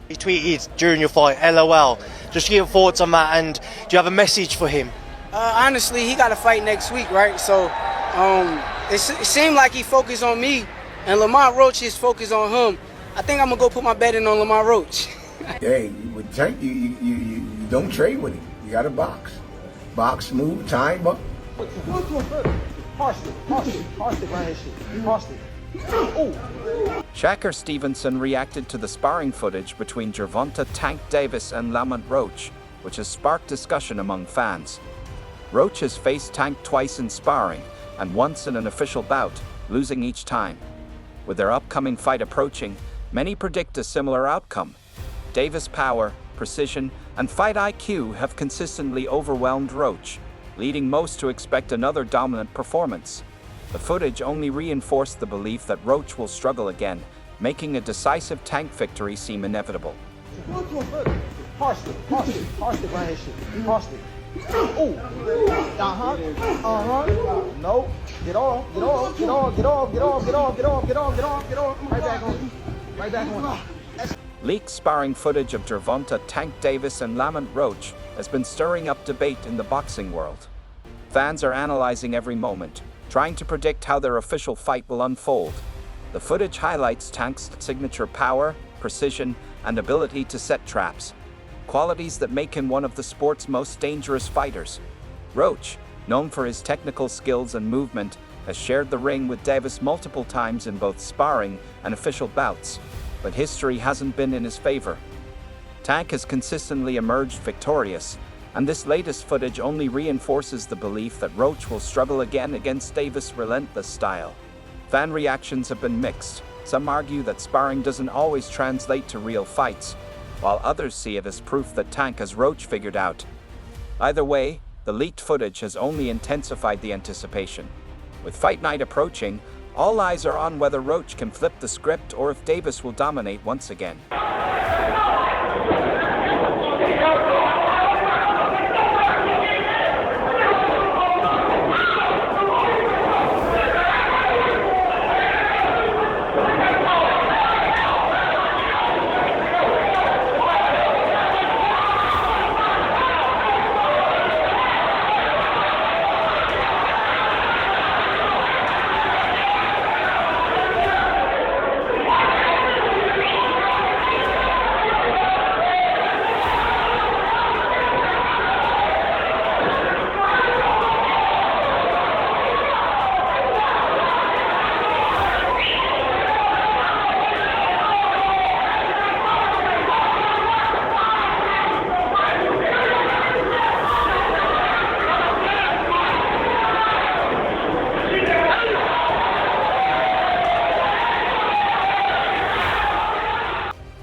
He tweeted during your fight, LOL. Just your thoughts on that, and do you have a message for him? Honestly, he got a fight next week, right? So it seemed like he focused on me, and Lamont Roach is focused on him. I think I'm gonna go put my bet in on Lamont Roach. Hey, with Tank, you don't trade with him. You got to box. Box, move, time, but. Shakur Stevenson reacted to the sparring footage between Gervonta "Tank" Davis and Lamont Roach, which has sparked discussion among fans. Roach has faced Tank twice in sparring, and once in an official bout, losing each time. With their upcoming fight approaching, many predict a similar outcome. Davis' power, precision, and fight IQ have consistently overwhelmed Roach, leading most to expect another dominant performance. The footage only reinforced the belief that Roach will struggle again, making a decisive Tank victory seem inevitable. No, get off. Right back on. Leaked sparring footage of Gervonta "Tank" Davis and Lamont Roach has been stirring up debate in the boxing world. Fans are analyzing every moment, trying to predict how their official fight will unfold. The footage highlights Tank's signature power, precision, and ability to set traps, qualities that make him one of the sport's most dangerous fighters. Roach, known for his technical skills and movement, has shared the ring with Davis multiple times in both sparring and official bouts, but history hasn't been in his favor. Tank has consistently emerged victorious, and this latest footage only reinforces the belief that Roach will struggle again against Davis' relentless style. Fan reactions have been mixed. Some argue that sparring doesn't always translate to real fights, while others see it as proof that Tank has Roach figured out. Either way, the leaked footage has only intensified the anticipation. With fight night approaching, all eyes are on whether Roach can flip the script or if Davis will dominate once again.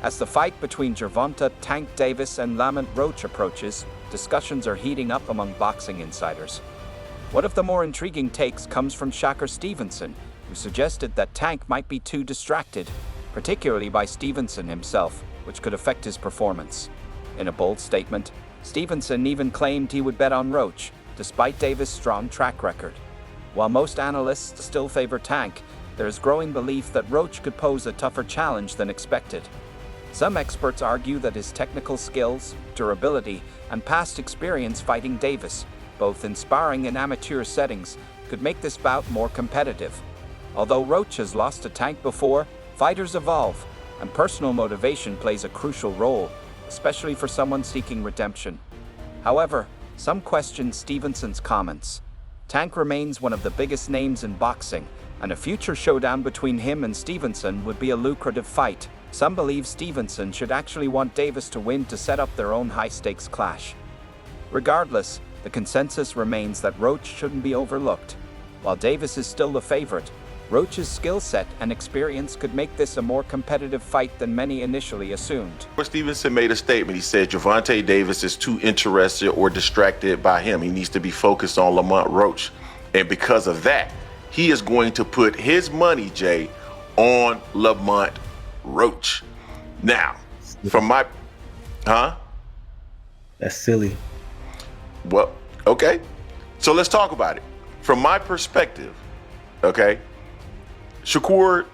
As the fight between Gervonta "Tank" Davis and Lamont Roach approaches, discussions are heating up among boxing insiders. One of the more intriguing takes comes from Shakur Stevenson, who suggested that Tank might be too distracted, particularly by Stevenson himself, which could affect his performance. In a bold statement, Stevenson even claimed he would bet on Roach, despite Davis' strong track record. While most analysts still favor Tank, there is growing belief that Roach could pose a tougher challenge than expected. Some experts argue that his technical skills, durability, and past experience fighting Davis, both in sparring and amateur settings, could make this bout more competitive. Although Roach has lost to Tank before, fighters evolve, and personal motivation plays a crucial role, especially for someone seeking redemption. However, some question Stevenson's comments. Tank remains one of the biggest names in boxing, and a future showdown between him and Stevenson would be a lucrative fight. Some believe Stevenson should actually want Davis to win to set up their own high-stakes clash. Regardless, the consensus remains that Roach shouldn't be overlooked. While Davis is still the favorite, Roach's skill set and experience could make this a more competitive fight than many initially assumed. Stevenson made a statement. He said Gervonta Davis is too interested or distracted by him. He needs to be focused on Lamont Roach. And because of that, he is going to put his money, Jay, on Lamont Roach. Now, from my... That's silly. Well, okay. So let's talk about it. From my perspective, okay, Shakur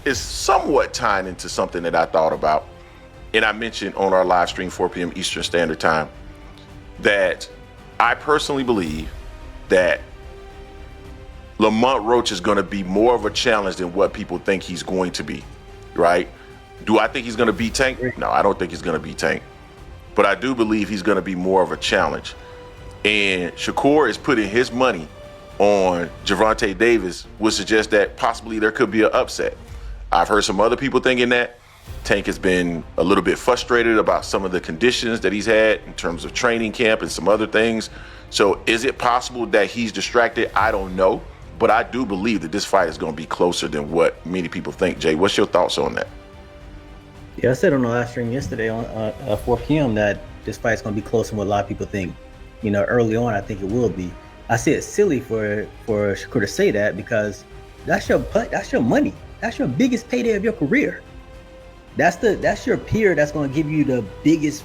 is somewhat tying into something that I thought about. and I mentioned on our live stream 4 p.m. Eastern Standard Time that I personally believe that Lamont Roach is going to be more of a challenge than what people think he's going to be, right? Do I think he's going to beat Tank? No, I don't think he's going to beat Tank. But I do believe he's going to be more of a challenge. And Shakur is putting his money on Gervonta Davis, would suggest that possibly there could be an upset. I've heard some other people thinking that. Tank has been a little bit frustrated about some of the conditions that he's had in terms of training camp and some other things. So is it possible that he's distracted? I don't know. But I do believe that this fight is going to be closer than what many people think. Jay, what's your thoughts on that? Yeah, I said on the live stream yesterday on 4 p.m. that this fight's going to be closer than what a lot of people think. You know, early on, I think it will be. I say it's silly for Shakur to say that because that's your money. That's your biggest payday of your career. That's your peer that's going to give you the biggest,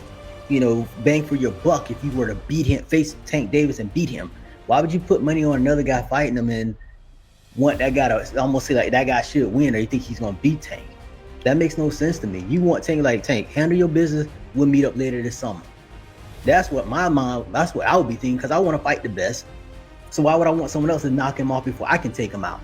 you know, bang for your buck if you were to beat him, face Tank Davis and beat him. Why would you put money on another guy fighting him and want that guy to almost say like that guy should win, or you think he's going to beat Tank? That makes no sense to me. You want Tank like Tank, handle your business. We'll meet up later this summer. That's what that's what I would be thinking, because I want to fight the best. So why would I want someone else to knock him off before I can take him out?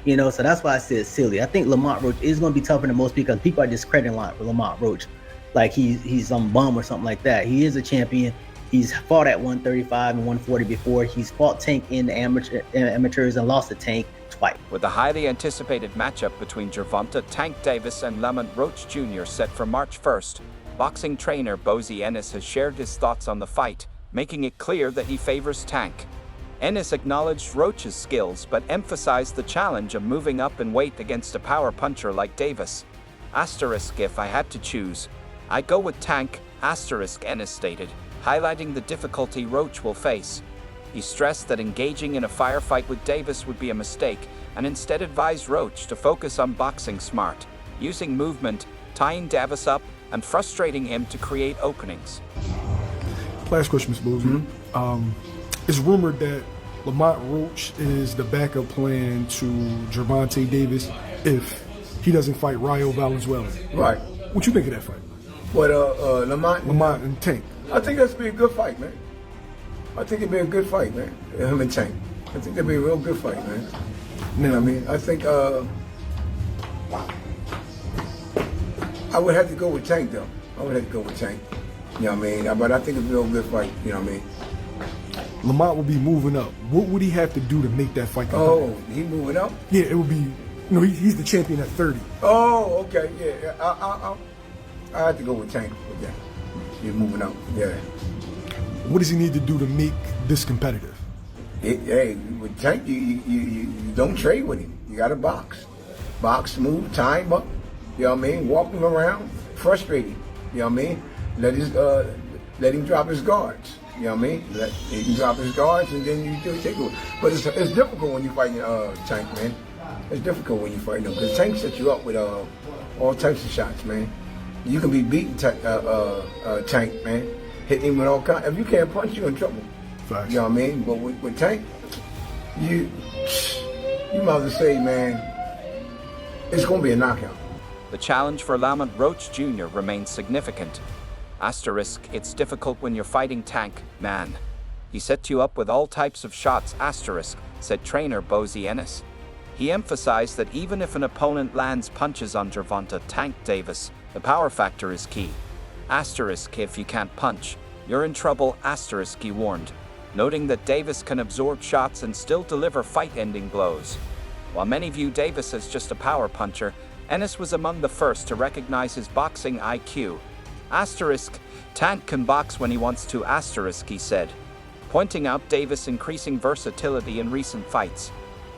You know, so that's why I said it's silly. I think Lamont Roach is going to be tougher than most because people are discrediting Lamont Roach like he's some bum or something like that. He is a champion. He's fought at 135 and 140 before. He's fought Tank in the amateurs and lost to Tank twice. With the highly anticipated matchup between Gervonta Tank Davis and Lamont Roach Jr. set for March 1st, boxing trainer Bozy Ennis has shared his thoughts on the fight, making it clear that he favors Tank. Ennis acknowledged Roach's skills but emphasized the challenge of moving up in weight against a power puncher like Davis. Asterisk, if I had to choose, I go with Tank, asterisk, Ennis stated, highlighting the difficulty Roach will face. He stressed that engaging in a firefight with Davis would be a mistake and instead advised Roach to focus on boxing smart, using movement, tying Davis up, and frustrating him to create openings. Last question, Ms. Bozy. It's rumored that Lamont Roach is the backup plan to Gervonta Davis if he doesn't fight Rayo Valenzuela. Right. What you think of that fight? What, Lamont? Lamont and Tank. I think that's be a good fight, man. I think it'd be a good fight, man. Him and Tank. I think it'd be a real good fight, man. You know what I mean? I think I would have to go with Tank, though. I would have to go with Tank. You know what I mean? But I think it'd be a real good fight. You know what I mean? Lamont will be moving up. What would he have to do to make that fight competitive? Oh, he moving up? Yeah, it would be. No, he's the champion at 30. Oh, okay, yeah. I have to go with Tank with that. He's moving up, yeah. What does he need to do to make this competitive? Hey, with Tank, you don't trade with him. You got to box. Box, move, time up. You know what I mean? Walk him around, frustrate him. You know what I mean? Let him drop his guards. You know what I mean? He can drop his guards and then you do take it. But it's difficult when you fighting Tank, man. It's difficult when you fighting him because Tank sets you up with all types of shots, man. You can be beating Tank, man. Hitting him with all kinds. If you can't punch, you're in trouble. Facts. You know what I mean? But with Tank, you might as well say, man, it's going to be a knockout. The challenge for Lamont Roach Jr. remains significant. Asterisk, it's difficult when you're fighting Tank, man. He set you up with all types of shots, asterisk, said trainer Bozy Ennis. He emphasized that even if an opponent lands punches on Gervonta Tank Davis, the power factor is key. Asterisk, if you can't punch, you're in trouble, asterisk, he warned, noting that Davis can absorb shots and still deliver fight-ending blows. While many view Davis as just a power puncher, Ennis was among the first to recognize his boxing IQ. Asterisk, Tank can box when he wants to, asterisk, he said, pointing out Davis' increasing versatility in recent fights.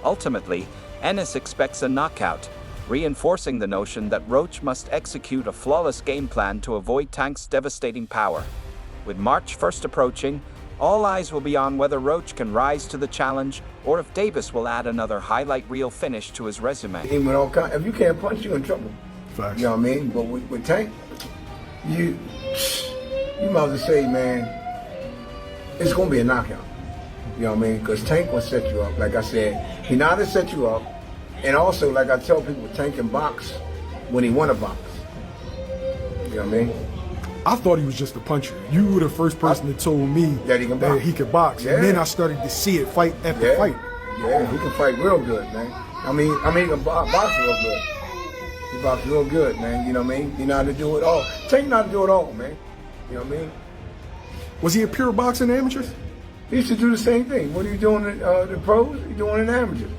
Ultimately, Ennis expects a knockout, reinforcing the notion that Roach must execute a flawless game plan to avoid Tank's devastating power. With March 1st approaching, all eyes will be on whether Roach can rise to the challenge or if Davis will add another highlight reel finish to his resume. Even with all kinds, if you can't punch, you're in trouble. Facts. You know what I mean? But with Tank, you might as well say, man, it's going to be a knockout. You know what I mean? Because Tank will set you up. Like I said, he know how to set you up. And also, like I tell people, Tank can box when he want to box. You know what I mean? I thought he was just a puncher. You were the first person that told me that he could box. And then I started to see it fight after fight. Yeah, he can fight real good, man. I mean, he can box real good. He boxes real good, man. You know what I mean? He know how to do it all. Tank know how to do it all, man. You know what I mean? Was he a pure boxer in amateurs? He used to do the same thing. What are you doing in the pros? He's doing in amateurs.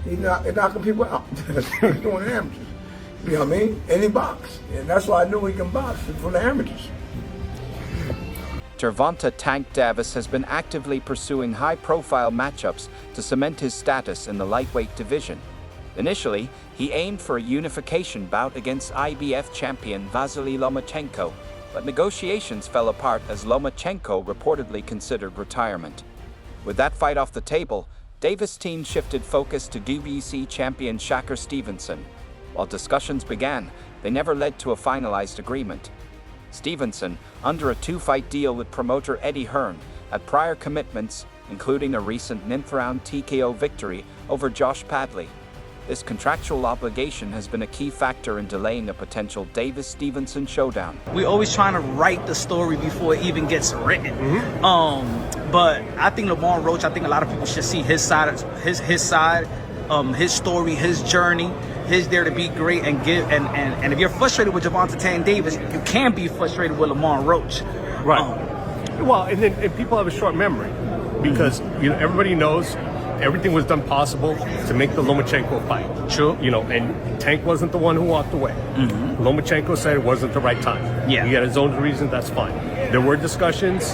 He's knocking people out. That's what he's doing in amateurs. You know what I mean? And he boxed. And that's why I knew he can box from the amateurs. Gervonta "Tank" Davis has been actively pursuing high-profile matchups to cement his status in the lightweight division. Initially, he aimed for a unification bout against IBF champion Vasily Lomachenko, but negotiations fell apart as Lomachenko reportedly considered retirement. With that fight off the table, Davis' team shifted focus to WBC champion Shakur Stevenson. While discussions began, they never led to a finalized agreement. Stevenson, under a 2-fight deal with promoter Eddie Hearn, had prior commitments, including a recent 9th-round TKO victory over Josh Padley. This contractual obligation has been a key factor in delaying a potential Davis-Stevenson showdown. We're always trying to write the story before it even gets written. But I think Lamont Roach, I think a lot of people should see his side, his story, his journey. He's there to be great and give. And if you're frustrated with Gervonta Tank Davis, you can be frustrated with Lamont Roach. Right. Well, and people have a short memory because everybody knows everything was done possible to make the Lomachenko fight. True. And Tank wasn't the one who walked away. Lomachenko said it wasn't the right time. Yeah. He had his own reasons, that's fine. There were discussions,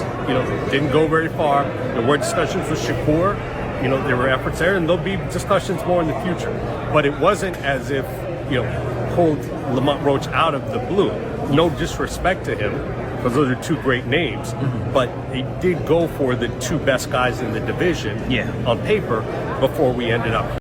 didn't go very far. There were discussions with Shakur. There were efforts there, and there'll be discussions more in the future. But it wasn't as if, pulled Lamont Roach out of the blue. No disrespect to him, because those are 2 great names. But he did go for the 2 best guys in the division on paper before we ended up